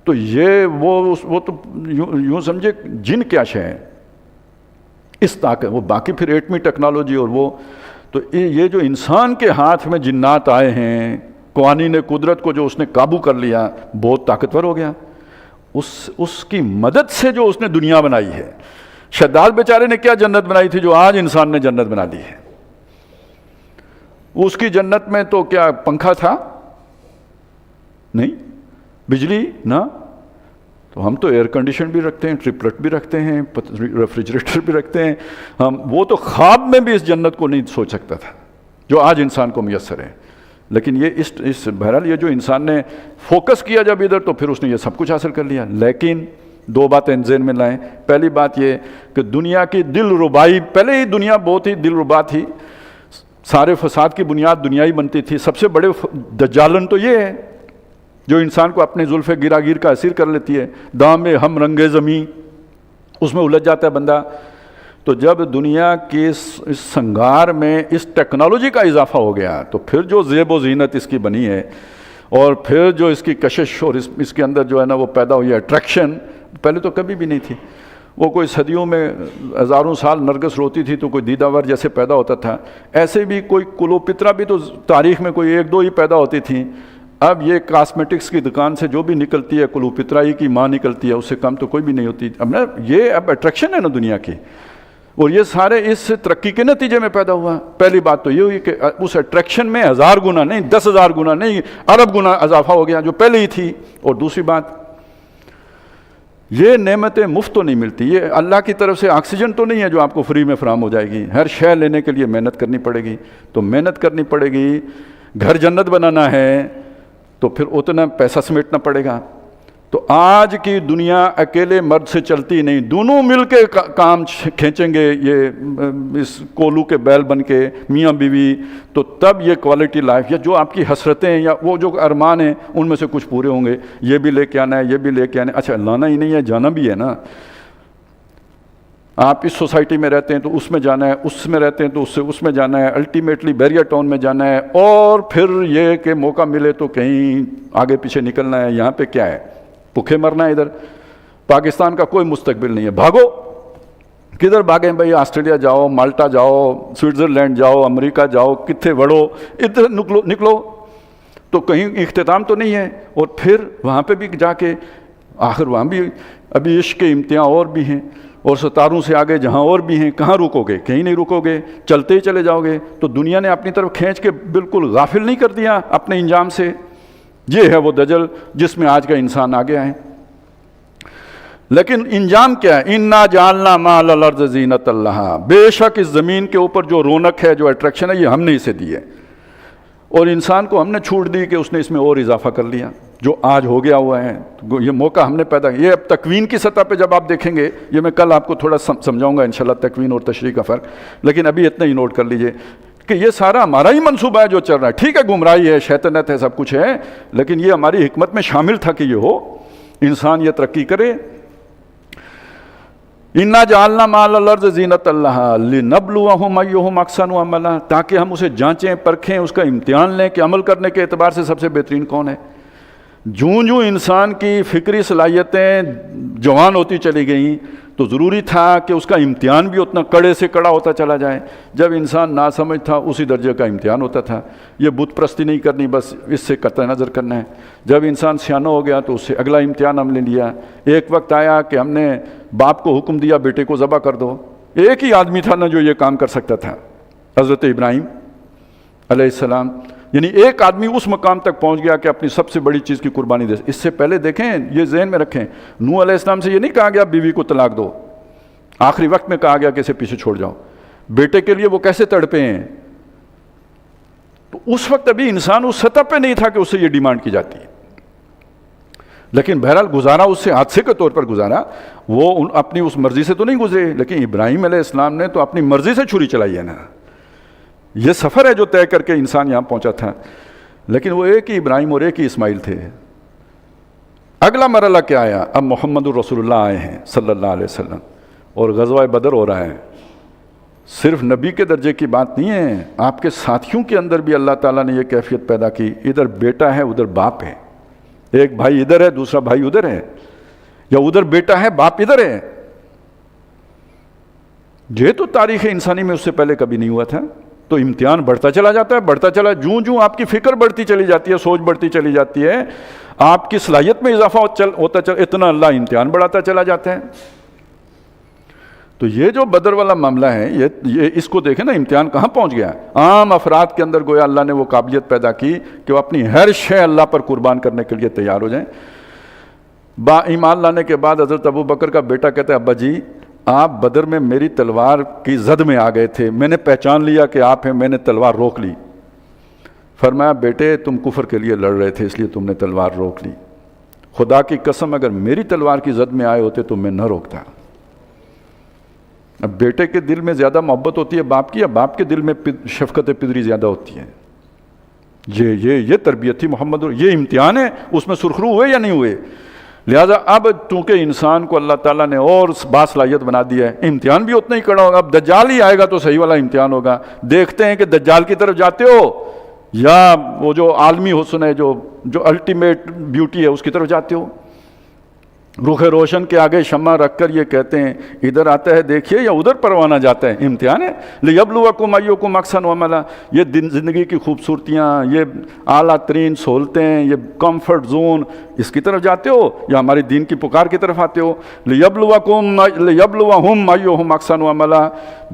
A: تو یہ وہ تو یوں سمجھے جن کیا شے ہے اس طاقت. وہ باقی پھر ایٹمی ٹیکنالوجی اور وہ تو یہ جو انسان کے ہاتھ میں جنات آئے ہیں، قوانین قدرت کو جو اس نے قابو کر لیا، بہت طاقتور ہو گیا. اس کی مدد سے جو اس نے دنیا بنائی ہے. شداد بیچارے نے کیا جنت بنائی تھی جو آج انسان نے جنت بنا دی ہے. اس کی جنت میں تو کیا پنکھا تھا؟ نہیں. بجلی نہ. تو ہم تو ایئر کنڈیشن بھی رکھتے ہیں، ٹرپلٹ بھی رکھتے ہیں، ریفریجریٹر بھی رکھتے ہیں. وہ تو خواب میں بھی اس جنت کو نہیں سوچ سکتا تھا جو آج انسان کو میسر ہے. لیکن یہ اس بہرحال یہ جو انسان نے فوکس کیا جب ادھر، تو پھر اس نے یہ سب کچھ حاصل کر لیا. لیکن 2 باتیں ذہن میں لائیں. پہلی بات یہ کہ دنیا کی دل ربائی، پہلے ہی دنیا بہت ہی دل ربا تھی، سارے فساد کی بنیاد دنیائی بنتی تھی. سب سے بڑے دجالن تو یہ ہے جو انسان کو اپنے زلف گراگیر کا اسیر کر لیتی ہے. دام ہم رنگ زمیں، اس میں الجھ جاتا ہے بندہ. تو جب دنیا کے اس سنگار میں اس ٹیکنالوجی کا اضافہ ہو گیا، تو پھر جو زیب و زینت اس کی بنی ہے، اور پھر جو اس کی کشش اور اس کے اندر جو ہے نا وہ پیدا ہوئی ہے اٹریکشن، پہلے تو کبھی بھی نہیں تھی. وہ کوئی صدیوں میں ہزاروں سال نرگس روتی تھی تو کوئی دیداور جیسے پیدا ہوتا تھا، ایسے بھی کوئی کلوپترا بھی تو تاریخ میں کوئی 1-2 ہی پیدا ہوتی تھیں. اب یہ کاسمیٹکس کی دکان سے جو بھی نکلتی ہے، کلوپترائی کی ماں نکلتی ہے، اس سے کم تو کوئی بھی نہیں ہوتی. اب اٹریکشن ہے نا دنیا کی، اور یہ سارے اس ترقی کے نتیجے میں پیدا ہوا. پہلی بات تو یہ ہوئی کہ اس اٹریکشن میں 1000 گنا نہیں، 10,000 گنا نہیں، ارب گنا اضافہ ہو گیا جو پہلے ہی تھی. اور دوسری بات یہ نعمتیں مفت تو نہیں ملتی، یہ اللہ کی طرف سے آکسیجن تو نہیں ہے جو آپ کو فری میں فراہم ہو جائے گی، ہر شے لینے کے لیے محنت کرنی پڑے گی، تو محنت کرنی پڑے گی، گھر جنت بنانا ہے تو پھر اتنا پیسہ سمیٹنا پڑے گا۔ تو آج کی دنیا اکیلے مرد سے چلتی نہیں، دونوں مل کے کام کھینچیں گے یہ اس کولو کے بیل بن کے میاں بیوی، تو تب یہ کوالٹی لائف یا جو آپ کی حسرتیں یا وہ جو ارمان ہیں ان میں سے کچھ پورے ہوں گے۔ یہ بھی لے کے آنا ہے، یہ بھی لے کے آنا ہے، اچھا لانا ہی نہیں ہے، جانا بھی ہے نا۔ آپ اس سوسائٹی میں رہتے ہیں تو اس میں جانا ہے، اس میں رہتے ہیں تو اس میں جانا ہے، الٹیمیٹلی بیریا ٹاؤن میں جانا ہے، اور پھر یہ کہ موقع ملے تو کہیں آگے پیچھے نکلنا ہے۔ یہاں پہ کیا ہے؟ بھوکے مرنا ہے۔ ادھر پاکستان کا کوئی مستقبل نہیں ہے، بھاگو۔ کدھر بھاگیں بھائی؟ آسٹریلیا جاؤ، مالٹا جاؤ، سوئٹزرلینڈ جاؤ، امریکہ جاؤ، کتنے بڑھو، ادھر نکلو تو کہیں اختتام تو نہیں ہے۔ اور پھر وہاں پہ بھی جا کے آخر وہاں بھی ابھی عشق کے امتحان اور بھی ہیں، اور ستاروں سے آگے جہاں اور بھی ہیں، کہاں رکو گے؟ کہیں نہیں رکو گے، چلتے ہی چلے جاؤ گے۔ تو دنیا نے اپنی طرف کھینچ کے بالکل غافل نہیں کر دیا اپنے انجام سے۔ یہ ہے وہ دجل جس میں آج کا انسان آ گیا ہے۔ لیکن انجام کیا ہے؟ اِنَّا جَعَلْنَا مَا عَلَى الْأَرْضِ زِینَةً لَهَا، بے شک اس زمین کے اوپر جو رونق ہے، جو اٹریکشن ہے، یہ ہم نے اسے دی ہے، اور انسان کو ہم نے چھوٹ دی کہ اس نے اس میں اور اضافہ کر لیا جو آج ہو گیا ہوا ہے۔ یہ موقع ہم نے پیدا کیا۔ یہ اب تکوین کی سطح پہ جب آپ دیکھیں گے، یہ میں کل آپ کو تھوڑا سمجھاؤں گا انشاءاللہ تکوین اور تشریح کا فرق، لیکن ابھی اتنا ہی نوٹ کر لیجئے کہ یہ سارا ہمارا ہی منصوبہ ہے جو چل رہا ہے۔ ٹھیک ہے گمراہی ہے، شیطنت ہے، سب کچھ ہے، لیکن یہ ہماری حکمت میں شامل تھا کہ یہ ہو، انسان یہ ترقی کرے۔ اِنَّا جَعَلْنَا مَا عَلَى الْأَرْضِ زِینَةً لَهَا لِنَبْلُوَهُمْ أَيُّهُمْ أَحْسَنُ عَمَلًا، تاکہ ہم اسے جانچیں پرکھیں، اس کا امتحان لیں کہ عمل کرنے کے اعتبار سے سب سے بہترین کون ہے۔ جوں انسان کی فکری صلاحیتیں جوان ہوتی چلی گئیں تو ضروری تھا کہ اس کا امتحان بھی اتنا کڑے سے کڑا ہوتا چلا جائے۔ جب انسان ناسمجھ تھا اسی درجے کا امتحان ہوتا تھا۔ یہ بت پرستی نہیں کرنی، بس اس سے قطع نظر کرنا ہے۔ جب انسان سیانہ ہو گیا تو اس سے اگلا امتحان ہم نے لیا۔ ایک وقت آیا کہ ہم نے باپ کو حکم دیا بیٹے کو ذبح کر دو۔ ایک ہی آدمی تھا نا جو یہ کام کر سکتا تھا، حضرت ابراہیم علیہ السلام۔ یعنی ایک آدمی اس مقام تک پہنچ گیا کہ اپنی سب سے بڑی چیز کی قربانی دے۔ اس سے پہلے دیکھیں، یہ ذہن میں رکھیں، نوح علیہ السلام سے یہ نہیں کہا گیا بیوی کو طلاق دو، آخری وقت میں کہا گیا کہ اسے پیچھے چھوڑ جاؤ۔ بیٹے کے لیے وہ کیسے تڑپے ہیں، تو اس وقت ابھی انسان اس سطح پہ نہیں تھا کہ اس سے یہ ڈیمانڈ کی جاتی ہے، لیکن بہرحال گزارا، اس سے حادثے کے طور پر گزارا۔ وہ اپنی اس مرضی سے تو نہیں گزرے، لیکن ابراہیم علیہ السلام نے تو اپنی مرضی سے چھری چلائی ہے نا۔ یہ سفر ہے جو طے کر کے انسان یہاں پہنچا تھا، لیکن وہ ایک ہی ابراہیم اور ایک ہی اسماعیل تھے۔ اگلا مرحلہ کیا آیا؟ اب محمد الرسول اللہ آئے ہیں صلی اللہ علیہ وسلم، اور غزوہ بدر ہو رہا ہے۔ صرف نبی کے درجے کی بات نہیں ہے، آپ کے ساتھیوں کے اندر بھی اللہ تعالیٰ نے یہ کیفیت پیدا کی، ادھر بیٹا ہے ادھر باپ ہے، ایک بھائی ادھر ہے دوسرا بھائی ادھر ہے، یا ادھر بیٹا ہے باپ ادھر ہے۔ یہ تو تاریخ انسانی میں اس سے پہلے کبھی نہیں ہوا تھا۔ تو امتحان بڑھتا چلا جاتا ہے، بڑھتا چلا، جوں آپ کی فکر بڑھتی چلی جاتی ہے، سوچ بڑھتی چلی جاتی ہے، آپ کی صلاحیت میں اضافہ ہوتا چلا، اتنا اللہ امتحان بڑھاتا چلا جاتا ہے۔ تو یہ جو بدر والا معاملہ ہے، یہ اس کو دیکھیں نا، امتحان کہاں پہنچ گیا۔ عام افراد کے اندر گویا اللہ نے وہ قابلیت پیدا کی کہ وہ اپنی ہر شے اللہ پر قربان کرنے کے لیے تیار ہو جائیں۔ ایمان لانے کے بعد حضرت ابو بکر کا بیٹا کہتا ہے، ابا جی آپ بدر میں میری تلوار کی زد میں آ گئے تھے، میں نے پہچان لیا کہ آپ ہیں، میں نے تلوار روک لی۔ فرمایا بیٹے تم کفر کے لیے لڑ رہے تھے اس لیے تم نے تلوار روک لی، خدا کی قسم اگر میری تلوار کی زد میں آئے ہوتے تو میں نہ روکتا۔ اب بیٹے کے دل میں زیادہ محبت ہوتی ہے باپ کی، یا باپ کے دل میں شفقت پدری زیادہ ہوتی ہے؟ یہ تربیت تھی محمد، یہ امتحان ہے، اس میں سرخرو ہوئے یا نہیں ہوئے۔ لہذا اب چونکہ انسان کو اللہ تعالیٰ نے اور باصلاحیت بنا دیا ہے، امتحان بھی اتنا ہی کڑا ہوگا۔ اب دجال ہی آئے گا تو صحیح والا امتحان ہوگا۔ دیکھتے ہیں کہ دجال کی طرف جاتے ہو یا وہ جو عالمی حسن ہے، جو الٹیمیٹ بیوٹی ہے، اس کی طرف جاتے ہو۔ رخ روشن کے آگے شمع رکھ کر یہ کہتے ہیں ادھر آتا ہے دیکھیے یا ادھر پروانہ جاتا ہے، امتحان ہے۔ لِيَبْلُوَكُمْ أَيُّكُمْ أَحْسَنُ عَمَلًا، یہ زندگی کی خوبصورتیاں، یہ اعلیٰ ترین سہولتیں، یہ کمفرٹ زون، اس کی طرف جاتے ہو یا ہماری دین کی پکار کی طرف آتے ہو؟ لیبلوہم ایہم احسن عملا۔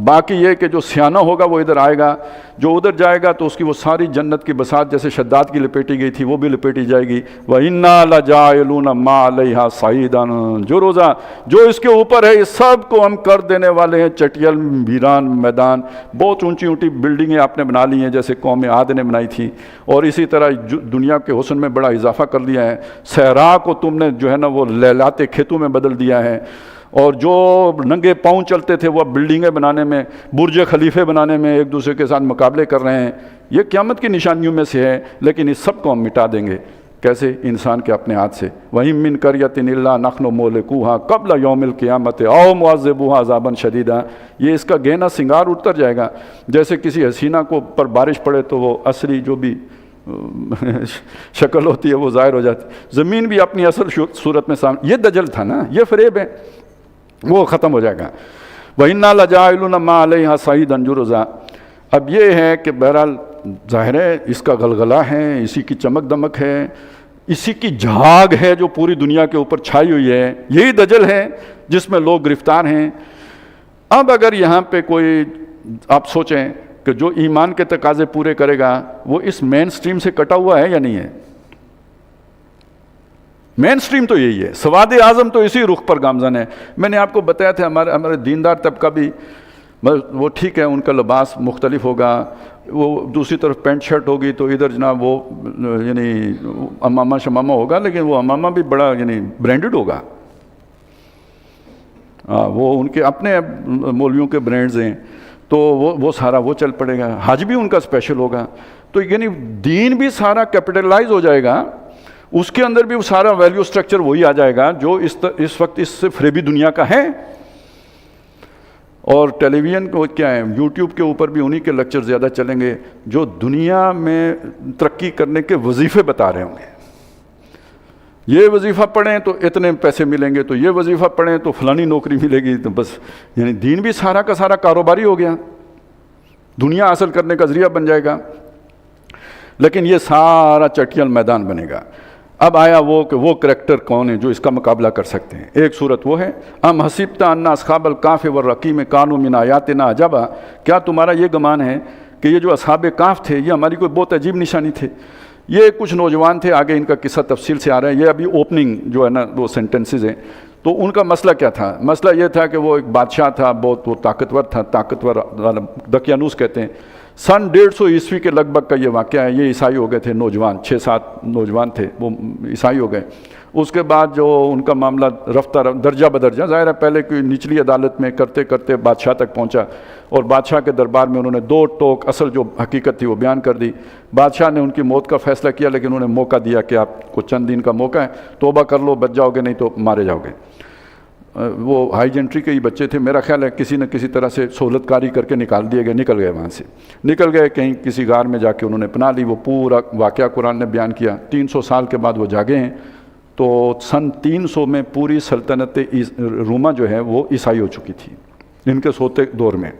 A: باقی یہ کہ جو سیانہ ہوگا وہ ادھر آئے گا، جو ادھر جائے گا تو اس کی وہ ساری جنت کی بساط جیسے شداد کی لپیٹی گئی تھی وہ بھی لپیٹی جائے گی۔ وَإِنَّا لَجَاعِلُونَ مَا عَلَيْهَا صَعِيدًا، جو روزہ جو اس کے اوپر ہے اس سب کو ہم کر دینے والے ہیں چٹیل ویران میدان۔ بہت اونچی اونچی بلڈنگیں آپ نے بنا لی ہیں جیسے قوم عاد نے بنائی تھی، اور اسی طرح دنیا کے حسن میں بڑا اضافہ کر دیا ہے۔ صحرا کو تم نے جو ہے نا وہ لہلاتے کھیتوں میں بدل دیا ہے، اور جو ننگے پاؤں چلتے تھے وہ اب بلڈنگیں بنانے میں، برج خلیفے بنانے میں ایک دوسرے کے ساتھ مقابلے کر رہے ہیں۔ یہ قیامت کی نشانیوں میں سے ہے، لیکن اس سب کو ہم مٹا دیں گے۔ کیسے؟ انسان کے اپنے ہاتھ سے۔ وَإِن مِّن قَرْيَةٍ إِلَّا نَحْنُ مُهْلِكُوهَا قَبْلَ يَوْمِ الْقِيَامَةِ أَوْ مُعَذِّبُوهَا عَذَابًا شَدِيدًا۔ یہ اس کا گہنا سنگار اتر جائے گا، جیسے کسی حسینہ کو پر بارش پڑے تو وہ اصلی جو بھی شکل ہوتی ہے وہ ظاہر ہو جاتی، زمین بھی اپنی اصل صورت میں سامنے۔ یہ دجل تھا نا، یہ فریب ہے، وہ ختم ہو جائے گا۔ وَإِنَّا لَجَاعِلُونَ مَا عَلَيْهَا صَعِيدًا جُرُزًا۔ اب یہ ہے کہ بہرحال ظاہر ہے اس کا غلغلہ ہے، اسی کی چمک دمک ہے، اسی کی جھاگ ہے جو پوری دنیا کے اوپر چھائی ہوئی ہے، یہی دجل ہے جس میں لوگ گرفتار ہیں۔ اب اگر یہاں پہ کوئی آپ سوچیں کہ جو ایمان کے تقاضے پورے کرے گا وہ اس مین سٹریم سے کٹا ہوا ہے یا نہیں ہے؟ مین سٹریم تو یہی ہے، سواد اعظم تو اسی رخ پر گامزن ہے۔ میں نے آپ کو بتایا تھا ہمارے دیندار طبقہ بھی وہ ٹھیک ہے، ان کا لباس مختلف ہوگا، وہ دوسری طرف پینٹ شرٹ ہوگی تو ادھر جناب وہ یعنی امامہ شمامہ ہوگا، لیکن وہ امامہ بھی بڑا یعنی برانڈڈ ہوگا، وہ ان کے اپنے مولویوں کے برانڈز ہیں، تو وہ سارا وہ چل پڑے گا۔ حج بھی ان کا اسپیشل ہوگا، تو یعنی دین بھی سارا کیپٹلائز ہو جائے گا، اس کے اندر بھی وہ سارا ویلیو سٹرکچر وہی آ جائے گا جو اس وقت اس سے فریبی دنیا کا ہے۔ اور ٹیلی ویژن کو کیا ہے، یوٹیوب کے اوپر بھی انہی کے لیکچر زیادہ چلیں گے جو دنیا میں ترقی کرنے کے وظیفے بتا رہے ہوں گے۔ یہ وظیفہ پڑھیں تو اتنے پیسے ملیں گے، تو یہ وظیفہ پڑھیں تو فلانی نوکری ملے گی، تو بس یعنی دین بھی سارا کا سارا کاروباری ہو گیا، دنیا حاصل کرنے کا ذریعہ بن جائے گا، لیکن یہ سارا چٹیل میدان بنے گا۔ اب آیا وہ کہ وہ کریکٹر کون ہیں جو اس کا مقابلہ کر سکتے ہیں۔ ایک صورت وہ ہے ام حسبت ان اصحاب الکہف والرقیم کانوا من آیاتنا عجبا، کیا تمہارا یہ گمان ہے کہ یہ جو اصحاب کہف تھے یہ ہماری کوئی بہت عجیب نشانی تھے؟ یہ کچھ نوجوان تھے، آگے ان کا قصہ تفصیل سے آ رہا ہے، یہ ابھی اوپننگ جو ہے نا وہ سینٹنسز ہیں۔ تو ان کا مسئلہ کیا تھا؟ مسئلہ یہ تھا کہ وہ ایک بادشاہ تھا، بہت وہ طاقتور تھا، طاقتور دقیانوس کہتے ہیں۔ سن 150 عیسوی کے لگ بھگ کا یہ واقعہ ہے۔ یہ عیسائی ہو گئے تھے نوجوان، 6-7 نوجوان تھے، وہ عیسائی ہو گئے۔ اس کے بعد جو ان کا معاملہ رفتہ درجہ بدرجہ، ظاہر ہے پہلے کوئی نچلی عدالت میں کرتے کرتے بادشاہ تک پہنچا، اور بادشاہ کے دربار میں انہوں نے 2 ٹوک اصل جو حقیقت تھی وہ بیان کر دی۔ بادشاہ نے ان کی موت کا فیصلہ کیا، لیکن انہوں نے موقع دیا کہ آپ کو چند دن کا موقع ہے، توبہ کر لو، بچ جاؤ گے، نہیں تو مارے جاؤ گے۔ وہ ہائی جنٹری کے ہی بچے تھے، میرا خیال ہے کسی نہ کسی طرح سے سہولت کاری کر کے نکال دیے گئے، نکل گئے وہاں سے، نکل گئے کہیں کسی غار میں جا کے انہوں نے پناہ لی۔ وہ پورا واقعہ قرآن نے بیان کیا۔ 300 سال کے بعد وہ جاگے ہیں، تو سن 300 میں پوری سلطنت روما جو ہے وہ عیسائی ہو چکی تھی ان کے سوتے دور میں۔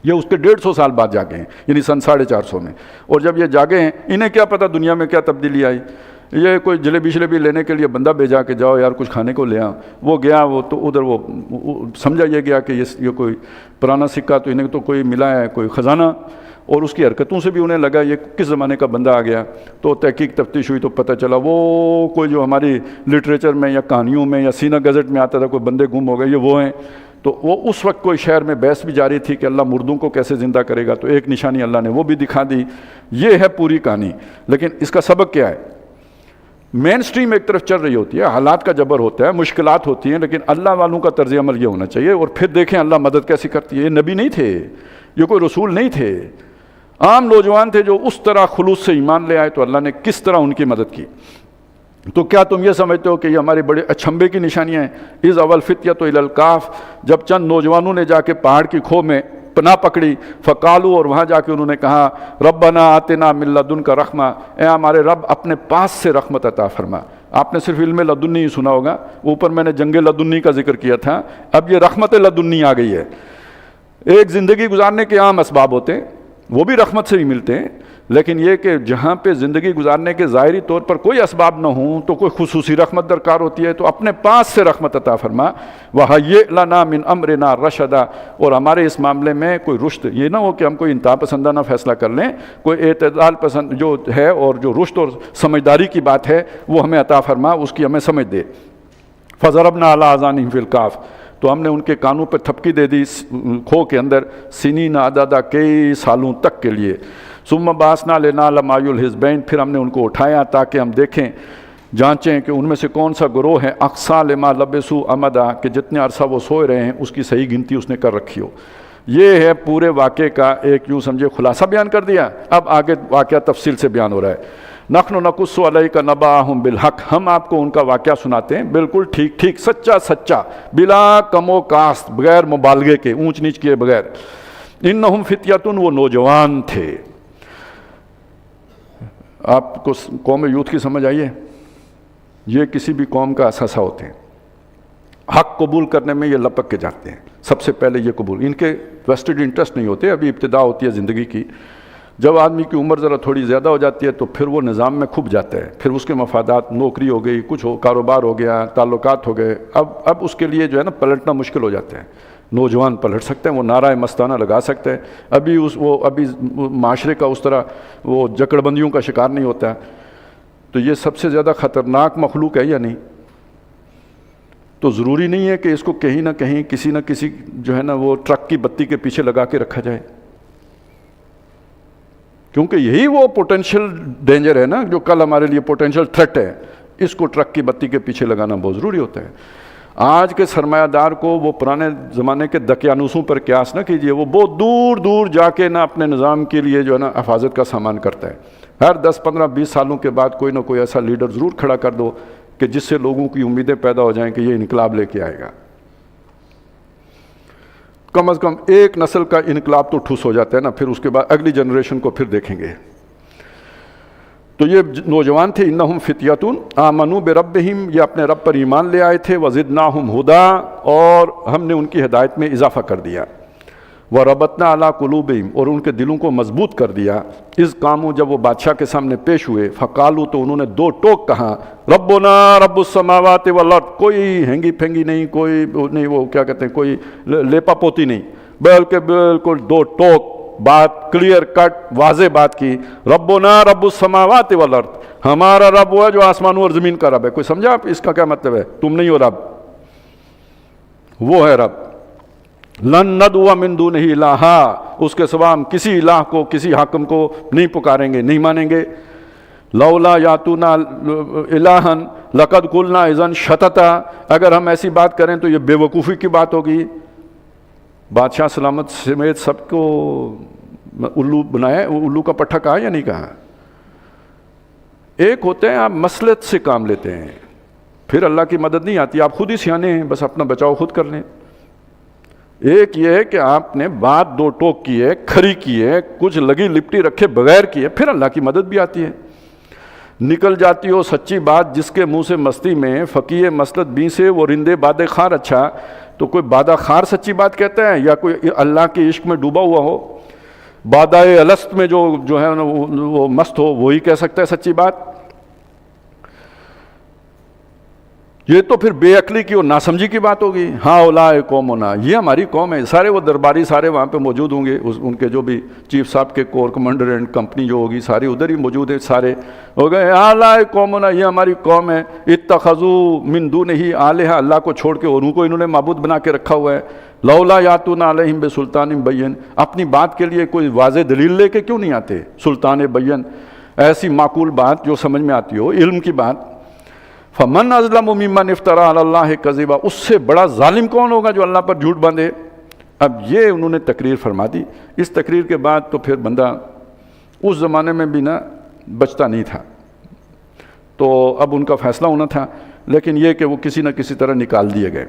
A: یہ اس کے 150 سال بعد جاگے ہیں، یعنی سن 450 میں۔ اور جب یہ جاگے ہیں، انہیں کیا پتہ دنیا میں کیا تبدیلی آئی۔ یہ کوئی جلیبی شلیبی لینے کے لیے بندہ بھیجا کہ جاؤ یار کچھ کھانے کو لے آ، وہ گیا، وہ تو ادھر وہ سمجھا یہ گیا کہ یہ کوئی پرانا سکہ تو انہیں تو کوئی ملا ہے، کوئی خزانہ، اور اس کی حرکتوں سے بھی انہیں لگا یہ کس زمانے کا بندہ آ گیا۔ تو تحقیق تفتیش ہوئی تو پتہ چلا وہ کوئی جو ہماری لٹریچر میں یا کہانیوں میں یا سینہ گزٹ میں آتا تھا کوئی بندے گم ہو گئے، یہ وہ ہیں۔ تو وہ اس وقت کوئی شہر میں بحث بھی جاری تھی کہ اللہ مردوں کو کیسے زندہ کرے گا، تو ایک نشانی اللہ نے وہ بھی دکھا دی۔ یہ ہے پوری کہانی، لیکن اس کا سبق کیا ہے؟ مین سٹریم ایک طرف چل رہی ہوتی ہے، حالات کا جبر ہوتا ہے، مشکلات ہوتی ہیں، لیکن اللہ والوں کا طرز عمل یہ ہونا چاہیے، اور پھر دیکھیں اللہ مدد کیسی کرتی ہے۔ یہ نبی نہیں تھے، یہ کوئی رسول نہیں تھے، عام نوجوان تھے جو اس طرح خلوص سے ایمان لے آئے، تو اللہ نے کس طرح ان کی مدد کی۔ تو کیا تم یہ سمجھتے ہو کہ یہ ہمارے بڑے اچھمبے کی نشانیاں ہیں؟ اذ اول فتیۃ الی الکہف، جب چند نوجوانوں نے جا کے پہاڑ کی کھو میں پناہ پکڑی، فقالو، اور وہاں جا کے انہوں نے کہا ربنا آتنا من لدنک رحمہ، اے ہمارے رب اپنے پاس سے رحمت عطا فرما۔ آپ نے صرف علم لدنی ہی سنا ہوگا، اوپر میں نے جنگ لدنی کا ذکر کیا تھا، اب یہ رحمت لدنی آ گئی ہے۔ ایک زندگی گزارنے کے عام اسباب ہوتے ہیں، وہ بھی رحمت سے ہی ملتے ہیں، لیکن یہ کہ جہاں پہ زندگی گزارنے کے ظاہری طور پر کوئی اسباب نہ ہوں تو کوئی خصوصی رحمت درکار ہوتی ہے، تو اپنے پاس سے رحمت عطا فرما، وَهَيِّئْ لَنَا مِنْ أَمْرِنَا رَشَدًا، اور ہمارے اس معاملے میں کوئی رشد، یہ نہ ہو کہ ہم کوئی انتہا پسندانہ فیصلہ کر لیں، کوئی اعتدال پسند جو ہے اور جو رشد اور سمجھداری کی بات ہے وہ ہمیں عطا فرما، اس کی ہمیں سمجھ دے۔ فَضَرَبْنَا عَلَىٰ آذَانِهِمْ فِي الْكَهْفِ، تو ہم نے ان کے کانوں پہ تھپکی دے دی کھو کے اندر، سنین عددا، کئی سالوں تک کے لیے۔ ثم بعثنا لنعلم أي الحزبين، پھر ہم نے ان کو اٹھایا تاکہ ہم دیکھیں، جانچیں کہ ان میں سے کون سا گروہ ہے اقصى لما لبثوا امدا، کہ جتنے عرصہ وہ سوئے رہے ہیں اس کی صحیح گنتی اس نے کر رکھی ہو۔ یہ ہے پورے واقعے کا ایک یوں سمجھے خلاصہ بیان کر دیا، اب آگے واقعہ تفصیل سے بیان ہو رہا ہے۔ نحن نقص علیک نبأہم بالحق، ہم آپ کو ان کا واقعہ سناتے ہیں بالکل ٹھیک ٹھیک، سچا سچا، بلا کم و کاست، بغیر مبالغے کے، اونچ نیچ کیے بغیر۔ انہم فتیۃ، وہ نوجوان تھے۔ آپ کو قوم یوتھ کی سمجھ آئیے، یہ کسی بھی قوم کا اثاثہ ہوتے ہیں۔ حق قبول کرنے میں یہ لپک کے جاتے ہیں، سب سے پہلے یہ قبول، ان کے ویسٹڈ انٹرسٹ نہیں ہوتے، ابھی ابتدا ہوتی ہے زندگی کی۔ جب آدمی کی عمر ذرا تھوڑی زیادہ ہو جاتی ہے تو پھر وہ نظام میں کھپ جاتا ہے، پھر اس کے مفادات، نوکری ہو گئی، کچھ ہو، کاروبار ہو گیا، تعلقات ہو گئے، اب اس کے لیے جو ہے نا پلٹنا مشکل ہو جاتا ہے۔ نوجوان پلٹ سکتے ہیں، وہ نعرہ مستانہ لگا سکتے ہیں، ابھی معاشرے کا اس طرح وہ جکڑ بندیوں کا شکار نہیں ہوتا ہے۔ تو یہ سب سے زیادہ خطرناک مخلوق ہے یا نہیں؟ تو ضروری نہیں ہے کہ اس کو کہیں نہ کہیں کسی نہ کسی جو ہے نا وہ ٹرک کی بتی کے پیچھے لگا کے رکھا جائے، کیونکہ یہی وہ پوٹینشیل ڈینجر ہے نا جو کل ہمارے لیے پوٹینشیل تھریٹ ہے، اس کو ٹرک کی بتی کے پیچھے لگانا بہت ضروری ہوتا ہے۔ آج کے سرمایہ دار کو وہ پرانے زمانے کے دقیانوسوں پر قیاس نہ کیجئے، وہ بہت دور دور جا کے نہ اپنے نظام کے لیے جو ہے نا حفاظت کا سامان کرتا ہے۔ ہر 10 15 20 سالوں کے بعد کوئی نہ کوئی ایسا لیڈر ضرور کھڑا کر دو کہ جس سے لوگوں کی امیدیں پیدا ہو جائیں کہ یہ انقلاب لے کے آئے گا۔ کم از کم ایک نسل کا انقلاب تو ٹھوس ہو جاتا ہے نا، پھر اس کے بعد اگلی جنریشن کو پھر دیکھیں گے۔ تو یہ نوجوان تھے، انہم فتیۃ آمنوا بربہم، یہ اپنے رب پر ایمان لے آئے تھے، وزدناہم ہدا، اور ہم نے ان کی ہدایت میں اضافہ کر دیا، وربطنا علی قلوبہم، اور ان کے دلوں کو مضبوط کر دیا، اذ قاموا، جب وہ بادشاہ کے سامنے پیش ہوئے، فقالوا، تو انہوں نے دو ٹوک کہا، ربنا رب السماوات والارض، کوئی ہینگی پھینگی نہیں، کوئی نہیں، وہ کیا کہتے ہیں، کوئی لیپا پوتی نہیں، بلکہ بالکل دو ٹوک بات، کلیئر کٹ واضح بات کی، ربنا رب السماوات والارض، ہمارا رب وہ ہے جو آسمانوں اور زمین کا رب ہے۔ کوئی سمجھا آپ اس کا کیا مطلب ہے؟ تم نہیں ہو رب، وہ ہے رب۔ لن ندعو من دونہ الہا، اس کے سوا ہم کسی الہ کو، کسی حاکم کو نہیں پکاریں گے، نہیں مانیں گے۔ لولا یاتونا الہا لقد قلنا اذا شططا، اگر ہم ایسی بات کریں تو یہ بے وقوفی کی بات ہوگی۔ بادشاہ سلامت سمیت سب کو الو بنایا، الو کا پٹھا کہا یا نہیں کہا؟ ایک ہوتے ہیں آپ مصلحت سے کام لیتے ہیں، پھر اللہ کی مدد نہیں آتی، آپ خود ہی سیانے ہیں، بس اپنا بچاؤ خود کر لیں۔ ایک یہ ہے کہ آپ نے بات دو ٹوک کی ہے، کھری کی ہے، کچھ لگی لپٹی رکھے بغیر کی ہے، پھر اللہ کی مدد بھی آتی ہے۔ نکل جاتی ہو سچی بات جس کے منہ سے مستی میں، فقیہ مسلط بی سے وہ رندے باد خار، اچھا تو کوئی بادہ خار سچی بات کہتا ہے یا کوئی اللہ کے عشق میں ڈوبا ہوا ہو، بادہ الست میں جو ہے وہ مست ہو، وہی کہہ سکتا ہے سچی بات؟ یہ تو پھر بے عقلی کی اور ناسمجھی کی بات ہوگی۔ ہاں اولئک قومنا، یہ ہماری قوم ہے، سارے وہ درباری سارے وہاں پہ موجود ہوں گے، ان کے جو بھی چیف صاحب کے کور کمانڈر اینڈ کمپنی جو ہوگی ساری ادھر ہی موجود ہے، سارے ہو گئے اولئک قومنا، یہ ہماری قوم ہے۔ اتخذوا من دونہ آلہہ، اللہ کو چھوڑ کے اوروں کو انہوں نے معبود بنا کے رکھا ہوا ہے۔ لولا یاتون علیہم بسلطان بین، اپنی بات کے لیے کوئی واضح دلیل لے کے کیوں نہیں آتے؟ سلطان بین، ایسی معقول بات جو سمجھ میں آتی ہو، علم کی بات۔ فمن اظلم ممن افترى على الله كذبا، اس سے بڑا ظالم کون ہوگا جو اللہ پر جھوٹ باندھے؟ اب یہ انہوں نے تقریر فرما دی۔ اس تقریر کے بعد تو پھر بندہ اس زمانے میں بھی نہ بچتا نہیں تھا، تو اب ان کا فیصلہ ہونا تھا، لیکن یہ کہ وہ کسی نہ کسی طرح نکال دیے گئے۔